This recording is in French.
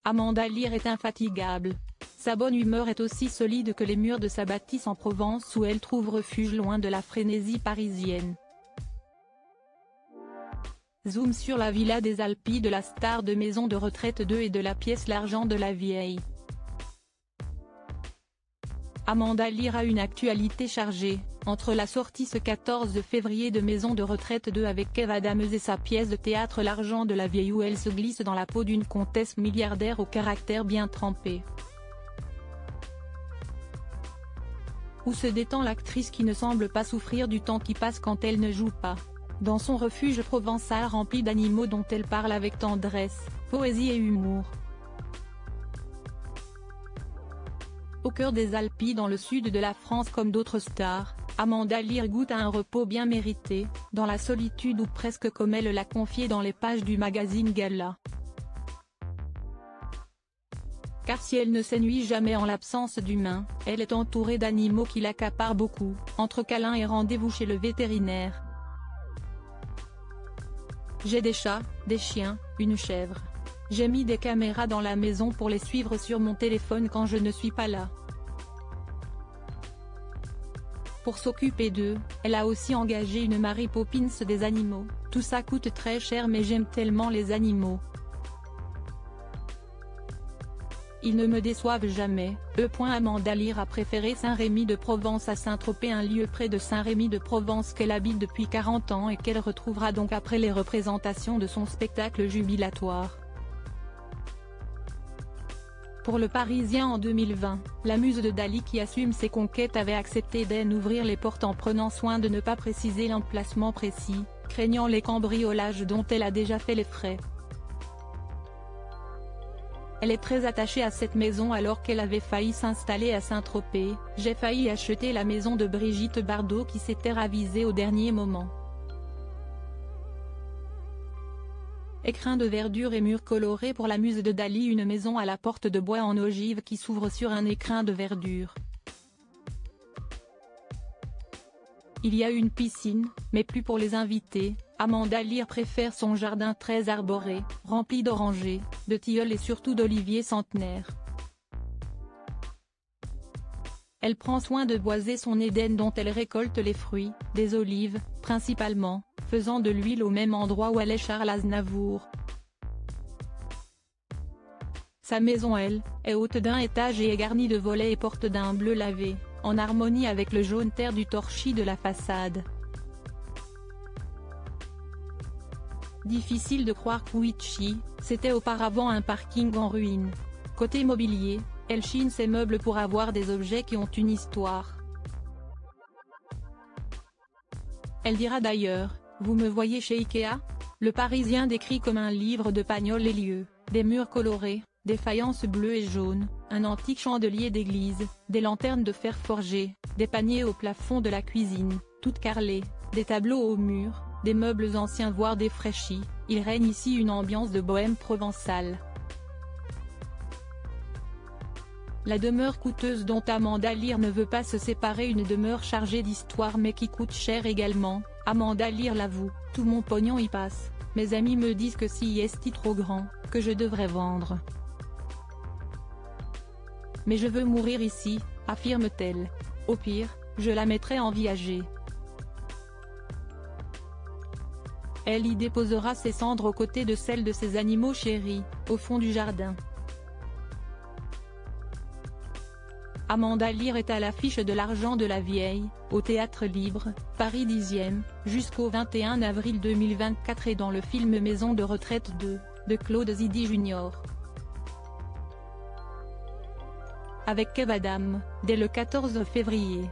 Amanda Lear est infatigable. Sa bonne humeur est aussi solide que les murs de sa bâtisse en Provence où elle trouve refuge loin de la frénésie parisienne. Zoom sur la villa des Alpilles de la star de Maison de retraite 2 et de la pièce L'argent de la vieille. Amanda Lear a une actualité chargée, entre la sortie ce 14 février de Maison de retraite 2 avec Kev Adams et sa pièce de théâtre L'argent de la vieille où elle se glisse dans la peau d'une comtesse milliardaire au caractère bien trempé. Où se détend l'actrice qui ne semble pas souffrir du temps qui passe quand elle ne joue pas. Dans son refuge provençal rempli d'animaux dont elle parle avec tendresse, poésie et humour. Au cœur des Alpilles dans le sud de la France comme d'autres stars, Amanda Lear goûte à un repos bien mérité, dans la solitude ou presque comme elle l'a confié dans les pages du magazine Gala. Car si elle ne s'ennuie jamais en l'absence d'humains, elle est entourée d'animaux qui l'accaparent beaucoup, entre câlins et rendez-vous chez le vétérinaire. J'ai des chats, des chiens, une chèvre. J'ai mis des caméras dans la maison pour les suivre sur mon téléphone quand je ne suis pas là. Pour s'occuper d'eux, elle a aussi engagé une Mary Poppins des animaux. Tout ça coûte très cher mais j'aime tellement les animaux. Ils ne me déçoivent jamais. Amanda Lear a préféré Saint-Rémy-de-Provence à Saint-Tropez, un lieu près de Saint-Rémy-de-Provence qu'elle habite depuis 40 ans et qu'elle retrouvera donc après les représentations de son spectacle jubilatoire. Pour Le Parisien en 2020, la muse de Dali qui assume ses conquêtes avait accepté d'en ouvrir les portes en prenant soin de ne pas préciser l'emplacement précis, craignant les cambriolages dont elle a déjà fait les frais. Elle est très attachée à cette maison alors qu'elle avait failli s'installer à Saint-Tropez. J'ai failli acheter la maison de Brigitte Bardot qui s'était ravisée au dernier moment. Écrins de verdure et murs colorés pour la muse de Dali, une maison à la porte de bois en ogive qui s'ouvre sur un écrin de verdure. Il y a une piscine, mais plus pour les invités. Amanda Lear préfère son jardin très arboré, rempli d'orangers, de tilleuls et surtout d'oliviers centenaires. Elle prend soin de boiser son Éden dont elle récolte les fruits, des olives, principalement, faisant de l'huile au même endroit où elle est Charles Aznavour. Sa maison elle, est haute d'1 étage et est garnie de volets et porte d'un bleu lavé, en harmonie avec le jaune terre du torchis de la façade. Difficile de croire qu'Ouichi, c'était auparavant un parking en ruine. Côté mobilier, elle chine ses meubles pour avoir des objets qui ont une histoire. Elle dira d'ailleurs, vous me voyez chez Ikea ? Le Parisien décrit comme un livre de Pagnol les lieux, des murs colorés, des faïences bleues et jaunes, un antique chandelier d'église, des lanternes de fer forgé, des paniers au plafond de la cuisine, toutes carrelées, des tableaux aux murs, des meubles anciens voire défraîchis. Il règne ici une ambiance de bohème provençale. La demeure coûteuse dont Amanda Lear ne veut pas se séparer, une demeure chargée d'histoire mais qui coûte cher également. Amanda Lear l'avoue, tout mon pognon y passe, mes amis me disent que si est trop grand, que je devrais vendre. Mais je veux mourir ici, affirme-t-elle. Au pire, je la mettrai en viager. Elle y déposera ses cendres aux côtés de celles de ses animaux chéris, au fond du jardin. Amanda Lear est à l'affiche de L'argent de la vieille, au Théâtre Libre, Paris 10e, jusqu'au 21 avril 2024 et dans le film Maison de retraite 2, de Claude Zidi Jr. Avec Kev Adams, dès le 14 février.